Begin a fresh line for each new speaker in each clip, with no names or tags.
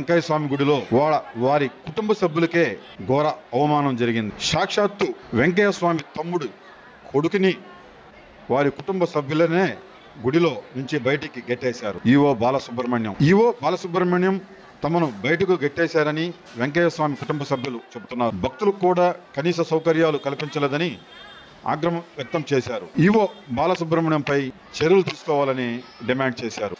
వెంకయ్య స్వామి గుడిలో వారి కుటుంబ సభ్యులకే ఘోర అవమానం జరిగింది. సాక్షాత్తు వెంకయ్య స్వామి తమ్ముడు కొడుకుని వారి కుటుంబ సభ్యులనే గుడిలో నుంచి బయటికి గెట్టేశారు. ఈవో బాలసుబ్రహ్మణ్యం తమను బయటకు గెట్టేశారని వెంకయ్య స్వామి కుటుంబ సభ్యులు చెబుతున్నారు. భక్తులకు కూడా కనీస సౌకర్యాలు కల్పించలేదని ఆగ్రహం వ్యక్తం చేశారు. ఈవో బాలసుబ్రహ్మణ్యంపై చర్యలు తీసుకోవాలని డిమాండ్ చేశారు.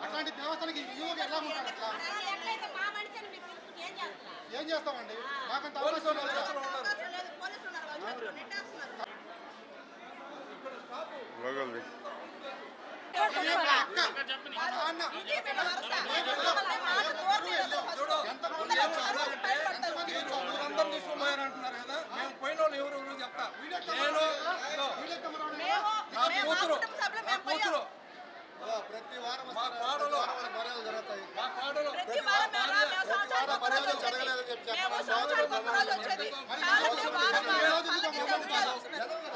అట్లాంటి దేవస్థానానికి ఎలా ఉంటారు? ఏం చేస్తామండి? మాకంత అవకాశం తీసుకుపోయారంటున్నారు కదా. మేము పోయిన వాళ్ళు ఎవరు చెప్తా. ప్రతి వారం మా పాడలో మర్యాదలు జరుగుతాయి. మా పాడలో మర్యాదలు జరగలేదని చెప్పి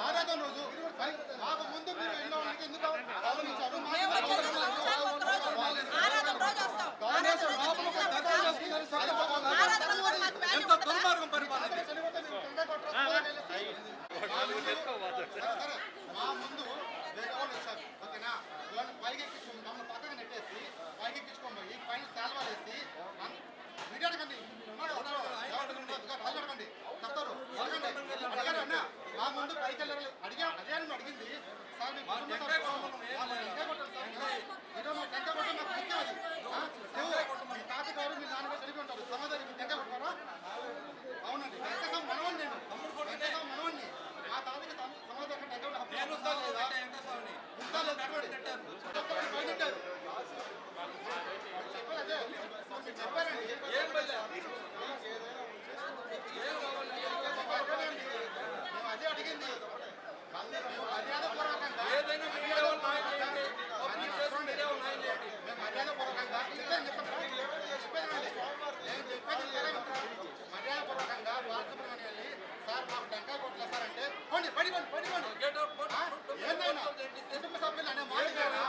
ఆరాధన రోజు మాకు ముందు మీరు ఎన్నో ఎందుకు ఆలోచించారు? ఎంత దుర్మార్గం పరిపాలన. మా ముందు వేరే వాళ్ళు వచ్చారు. ఓకేనా? వాళ్ళని పైకి ఎక్కించుకోండి, మమ్మల్ని పక్కన నెట్టేసి పైకి ఎక్కించుకోండి. పైన శాల్వా వేసి వీడియో అడగండి, అడగండి చెప్తారు. అడగారు అన్న మా ముందు పైకి వెళ్ళారు. అడిగా అదే అని అడిగింది సార్. మీ తాతగారు మీ నాన్నగారు చనిపోయి ఉంటారు. సమాధానం మీ టెంకాయ కొట్టారా? అవునండి. వెంకటేశ్వర మనవని నేను వెంకటేశ్వర మనవని. మా తాతకి సమాధానం టెంకాయ చెప్పారండి. అదే అడిగింది. మర్యాదపూర్వకంగా ఏదైనా మర్యాదపూర్వకంగా మర్యాదపూర్వకంగా బాలసుబ్రహ్మణ్యం వెళ్ళి సార్ మాకు టెంకాయ కొట్టలేదు సార్ అంటే పడి ఏంటైనా కుటుంబ సభ్యులు అనే మాట లేరా?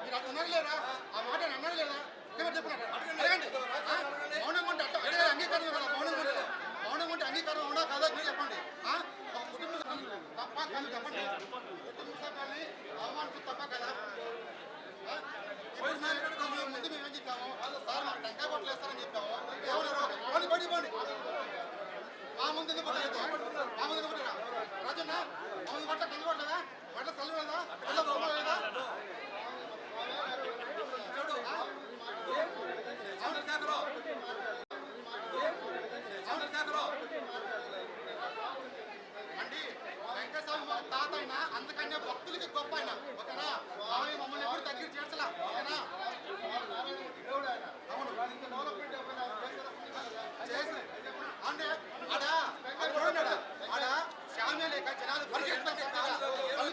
మీరు అక్కడ ఉన్నారు లేరా? ఆ మాట అన్నారు లేదా? చెప్పినట్టు అడగండి. మౌనం ఉంటే అట్లా అంగీకారం కదా. మౌనం ఉంటే అంగీకారం అవునా కాదా మీరు చెప్పండి. ఒక కుటుంబ సభ్యులు తప్ప కాదు చెప్పండి. కుటుంబ సభ్యుల్ని అవమానించు తప్ప కదా. ముందు మేము ఏం చెప్పాము? సార్ మాకు టెంకాయ కొట్టలేస్తారని చెప్పాము. ఏమన్నారు? పోండి. మా ఆయన భక్తులకి గొప్ప ఆయన, ఓకేనా? ఆయన మమ్మల్ని ఎప్పుడు దగ్గర చేర్చలా, ఓకేనా? అవును, అంటే ఆడ శ్యామే లేక జనాలు కళ్ళు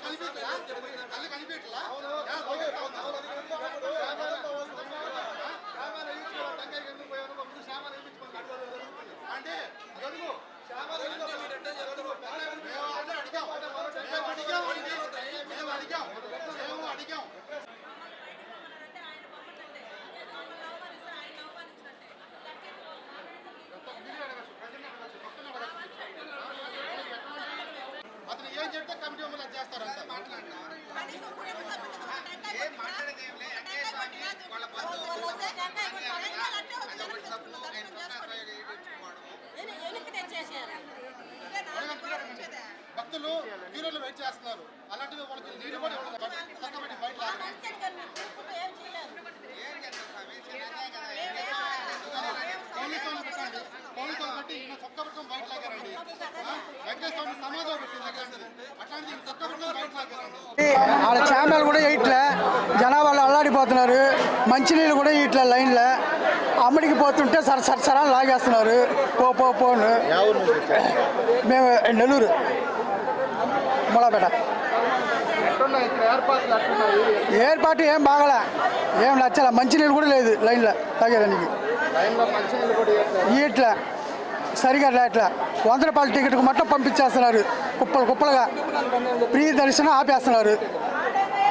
కనిపించలా, కళ్ళు కనిపించలా అంటే అడుగు అడిగాం అతను ఏం చెప్తే కమిటీ మమ్మల్ని అది చేస్తారంట. భక్తులు క్యూలో వెయిట్ చేస్తున్నారు, అలాంటిది వాళ్ళకి నీళ్ళు కూడా ఇవ్వలేదు. బయట పోలీసు పెట్టి ఈయన చొక్క పట్టుకొని బయట లాగారండి. వెంకటేశ్వర సమాధానం పెట్టింది అట్లాంటిది, అట్లాంటిది చొక్క పట్టుకొని బయట లాగారండి.
ఆడ ఛానల్ కూడా ఇట్లా జనాభాలు అల్లాడిపోతున్నారు, మంచినీళ్ళు కూడా ఇట్లా లైన్లో అమ్మడికి పోతుంటే సరసరా లాగేస్తున్నారు. పోను మేము నెల్లూరు మూలాపేట. ఏర్పాటు ఏం బాగలే, ఏం నచ్చలే. మంచినీళ్ళు కూడా లేదు లైన్లో తాగేదానికి. ఇట్లా సరిగా ఇట్లా 100 రూపాయల టికెట్కు మొత్తం పంపించేస్తున్నారు, కుప్పలుగా ఫ్రీ దర్శనం ఆపేస్తున్నారు.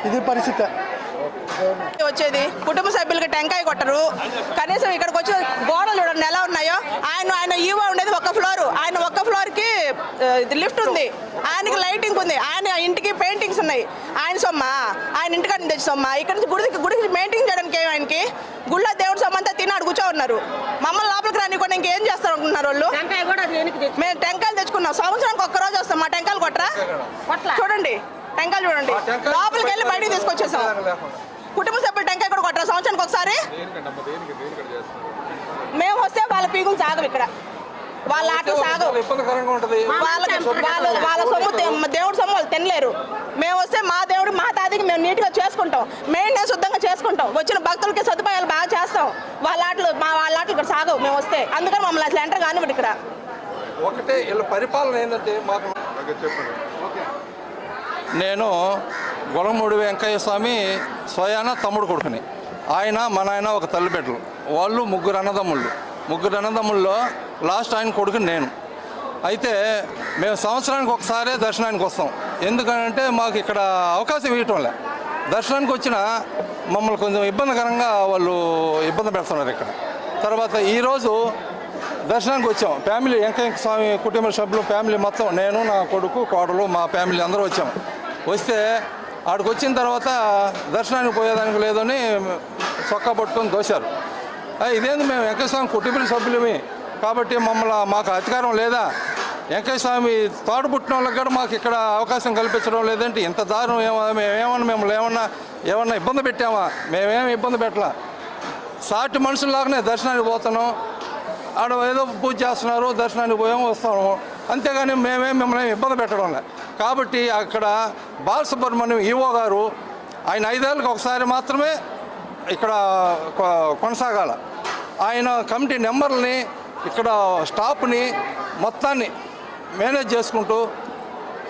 ఇది పరిస్థితి.
వచ్చేది కుటుంబ సభ్యులకి టెంకాయ కొట్టరు. కనీసం ఇక్కడికి వచ్చి గోడలు చూడండి ఎలా ఉన్నాయో. ఆయన ఈవో ఉండేది ఒక్క ఫ్లోర్, ఆయన ఒక్క ఫ్లోర్కి లిఫ్ట్ ఉంది, ఆయనకి లైటింగ్ ఉంది, ఆయన ఇంటికి పెయింటింగ్స్ ఉన్నాయి. ఆయన సొమ్మ, ఆయన ఇంటికాడ తెచ్చి సొమ్మ. ఇక్కడ నుంచి గుడికి మెయింటైన్ చేయడానికి ఆయనకి గుళ్ళో దేవుడి సొమ్మ అంతా తిన్నాడు కూర్చో ఉన్నారు. మమ్మల్ని లోపలికి రాని కూడా ఇంకేం చేస్తారు అనుకుంటున్నారు వాళ్ళు. మేము టెంకాయలు తెచ్చుకున్నాం, సంవత్సరానికి ఒక్కరోజు వస్తాం. మా టెంకాయలు కొట్టరా? చూడండి టెంకాయలు చూడండి, లోపలికి వెళ్ళి బయటికి తీసుకొచ్చేసాం. కుటుంబ సభ్యులు టెంకాయ కూడా కొట్టరా సంవత్సరానికి ఒకసారి? మేము వస్తే వాళ్ళ పీగులు సాగవు, ఇక్కడ వాళ్ళ ఆటలు సాగవు. వాళ్ళ సొమ్ము దేవుడి సొమ్ము వాళ్ళు తినలేరు. మేము వస్తే మా దేవుడు మా తాదికి మేము నీట్గా చేసుకుంటాం, మెయింటెనెన్స్ శుద్ధంగా చేసుకుంటాం, వచ్చిన భక్తులకి సదుపాయాలు బాగా చేస్తాం. వాళ్ళ ఆటలు ఇక్కడ సాగవు మేము వస్తే. అందుకని మమ్మల్ని అసలు ఎంటర్ కానివ్వడు ఇక్కడ.
ఒకటే వీళ్ళ పరిపాలన ఏంటంటే మాకు నేను గొలమూడి వెంకయ్య స్వామి స్వయాన తమ్ముడు కొడుకుని. ఆయన మా నాయన ఒక తల్లి బిడ్డలు, వాళ్ళు ముగ్గురు అన్నదమ్ముల్లో లాస్ట్ ఆయన కొడుకుని నేను. అయితే మేము సంవత్సరానికి ఒకసారి దర్శనానికి వస్తాం. ఎందుకంటే మాకు ఇక్కడ అవకాశం ఇవ్వటంలే. దర్శనానికి వచ్చిన మమ్మల్ని కొంచెం ఇబ్బందికరంగా వాళ్ళు ఇబ్బంది పెడుతున్నారు ఇక్కడ. తర్వాత ఈరోజు దర్శనానికి వచ్చాం, ఫ్యామిలీ వెంకయ్య స్వామి కుటుంబ సభ్యులు ఫ్యామిలీ మొత్తం, నేను నా కొడుకు కోడలు మా ఫ్యామిలీ అందరూ వచ్చాం. వస్తే ఆడికి వచ్చిన తర్వాత దర్శనానికి పోయేదానికి లేదని చొక్కా పట్టుకొని దోశారు. ఇదేంది మేము వెంకయ్య స్వామి కుటుంబ సభ్యులమే కాబట్టి మాకు అధికారం లేదా? వెంకయ్య స్వామి తోడు పుట్టిన వాళ్ళకి కూడా మాకు ఇక్కడ అవకాశం కల్పించడం లేదంటే ఇంత దారుణం. మేము ఏమన్నా ఇబ్బంది పెట్టామా? మేమేమి ఇబ్బంది పెట్టలా. సాటి మనుషుల్లాగానే దర్శనానికి పోతున్నాం, ఆడ ఏదో పూజ చేస్తున్నారు, దర్శనానికి పోయాము వస్తాము, అంతేగాని మిమ్మల్ని ఇబ్బంది పెట్టడం లేదు. కాబట్టి అక్కడ బాలసుబ్రహ్మణ్యం ఈవో గారు ఆయన 5 ఏళ్ళకి ఒకసారి మాత్రమే ఇక్కడ కొనసాగాల. ఆయన కమిటీ నెంబర్ని ఇక్కడ స్టాఫ్ని మొత్తాన్ని మేనేజ్ చేసుకుంటూ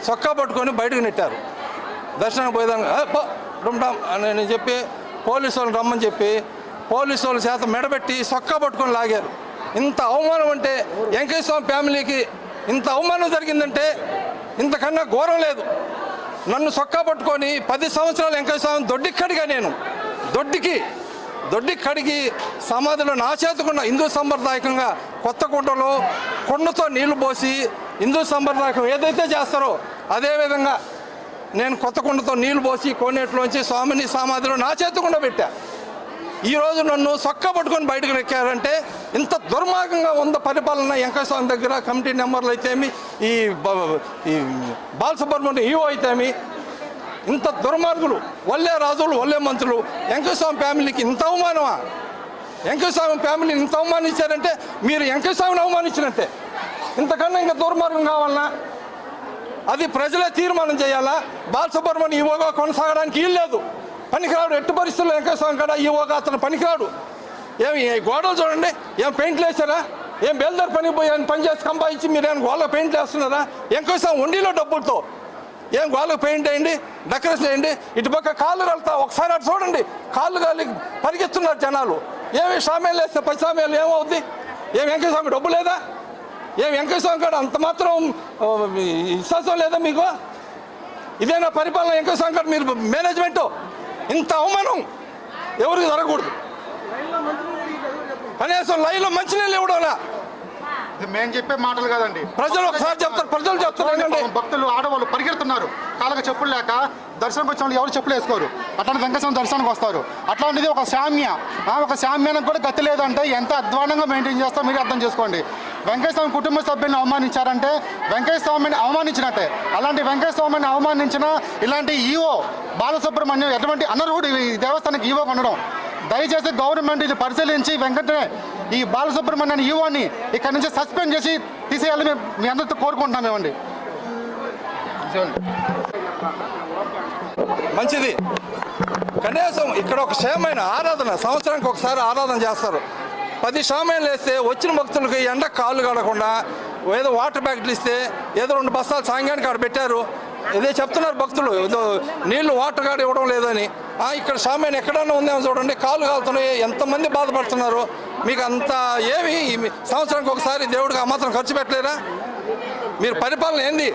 చొక్కా పట్టుకొని బయటకు నెట్టారు. దర్శనానికి పోయేదానికి డుమ్డామ్ అని చెప్పి పోలీసు వాళ్ళని రమ్మని చెప్పి పోలీసు వాళ్ళ చేత మెడబెట్టి చొక్కా పట్టుకొని లాగారు. ఇంత అవమానం అంటే వెంకయ్య స్వామి ఫ్యామిలీకి ఇంత అవమానం జరిగిందంటే ఇంతకన్నా ఘోరం లేదు. నన్ను చొక్కా పట్టుకొని 10 సంవత్సరాలు వెంకయ్య స్వామి దొడ్డిక్కడిగా నేను దొడ్డి కడిగి సమాధిలో నా చేతుకున్న హిందూ సంప్రదాయకంగా కొత్త కుండలో కొండతో నీళ్లు పోసి హిందూ సంప్రదాయకం ఏదైతే చేస్తారో అదేవిధంగా నేను కొత్త కుండతో నీళ్లు పోసి కోనేటిలోంచి స్వామిని సమాధిలో నా చేతుకుండా పెట్టా. ఈరోజు నన్ను చొక్కా పట్టుకొని బయటకు నెక్కారంటే ఇంత దుర్మార్గంగా ఉంద పరిపాలన వెంకయ్య స్వామి దగ్గర. కమిటీ నెంబర్లు అయితేమి, ఈ బాలసుబ్రహ్మణ్యం ఈవో అయితేమి, ఇంత దుర్మార్గులు, వల్లే రాజులు వల్లే మంత్రులు. వెంకయ్య స్వామి ఫ్యామిలీకి ఇంత అవమానమా? వెంకయ్య స్వామి ఫ్యామిలీని ఇంత అవమానించారంటే మీరు వెంకయ్య స్వామిని అవమానించినట్టే. ఇంతకన్నా ఇంకా దుర్మార్గం కావాలన్నా? అది ప్రజలే తీర్మానం చేయాలా. బాలసుబ్రహ్మణ్యం ఈవోగా కొనసాగడానికి వీల్లేదు, పనికిరాడు. ఎట్టు పరిస్థితుల్లో వెంకటస్వామి కాడ ఈవోగా అతను పనికిరాడు. ఏమి గోడలు చూడండి, ఏం పెయింట్లు వేసారా? ఏం బేల్దార్ పని పోయి పని చేసి సంపాదించి మీరు ఏమైనా గోళ్ళకు పెయింట్లు వేస్తున్నారా? వెంకటస్వామి ఉండిలో డబ్బులతో ఏం గోళ్ళకు పెయింట్ వేయండి, డెకరేషన్ చేయండి. ఇటు పక్క కాళ్ళు వెళ్తా ఒకసారి అటు చూడండి, కాళ్ళు గాలి పరిగెత్తున్నారు జనాలు. ఏమి షామేలు వేస్తే 10 షామేలు ఏమవుద్ది? ఏం వెంకటస్వామి డబ్బు లేదా? ఏం వెంకటస్వామి కాడ అంత మాత్రం విశ్వాసం లేదా మీకు? ఇదేనా పరిపాలన? వెంకటస్వామి కాడ మీరు మేనేజ్మెంటు ఇంత అవమానం ఎవరికి జరగకూడదు. కనీసం లైన్లో మంచినీళ్ళు ఇవ్వడంలా.
ఇది మేము చెప్పే మాటలు కాదండి,
ప్రజలు ఒకసారి చెప్తారు, ప్రజలు చెప్తారు.
భక్తులు ఆడవాళ్ళు పరిగెడుతున్నారు, కాళ్ళకి చెప్పులు లేక దర్శనంకి వచ్చిన వాళ్ళు ఎవరు చెప్పులు వేసుకోరు. అట్లాంటి వెంకటస్వామి దర్శనానికి వస్తారు. అట్లాంటిది ఒక శామ్యానికి కూడా గతి లేదంటే ఎంత అధ్వానంగా మెయింటైన్ చేస్తారో మీరు అర్థం చేసుకోండి. వెంకటస్వామి కుటుంబ సభ్యులను అవమానించారంటే వెంకటస్వామిని అవమానించినట్టే. అలాంటి వెంకటస్వామిని అవమానించిన ఇలాంటి ఈవో బాలసుబ్రహ్మణ్యం ఎటువంటి అనర్హుడు ఈ దేవస్థానానికి ఈవో ఉండడం. దయచేసి గవర్నమెంట్ ఇది పరిశీలించి వెంకటనే ఈ బాలసుబ్రహ్మణ్యం ఈవోని ఇక్కడ నుంచి సస్పెండ్ చేసి తీసేయాలని మీ అందరితో కోరుకుంటున్నాం మేమండి.
మంచిది. కనీసం ఇక్కడ ఒక క్షేమైన ఆరాధన, సంవత్సరానికి ఒకసారి ఆరాధన చేస్తారు. 10 షామేలు వేస్తే వచ్చిన భక్తులకి ఎండ కాళ్ళు కడకుండా ఏదో వాటర్ ప్యాకెట్లు ఇస్తే ఏదో 2 బస్తాలు సాయంకానికి అక్కడ పెట్టారు. ఇదే చెప్తున్నారు భక్తులు, ఏదో నీళ్లు వాటర్ కాడ ఇవ్వడం లేదని. ఇక్కడ షామేన్ ఎక్కడన్నా ఉందేమో చూడండి, కాళ్ళు కాలుతున్నాయి, ఎంతమంది బాధపడుతున్నారు. మీకు అంత ఏమి సంవత్సరానికి ఒకసారి దేవుడికి ఆ మాత్రం ఖర్చు పెట్టలేరా? మీరు పరిపాలన ఏంది?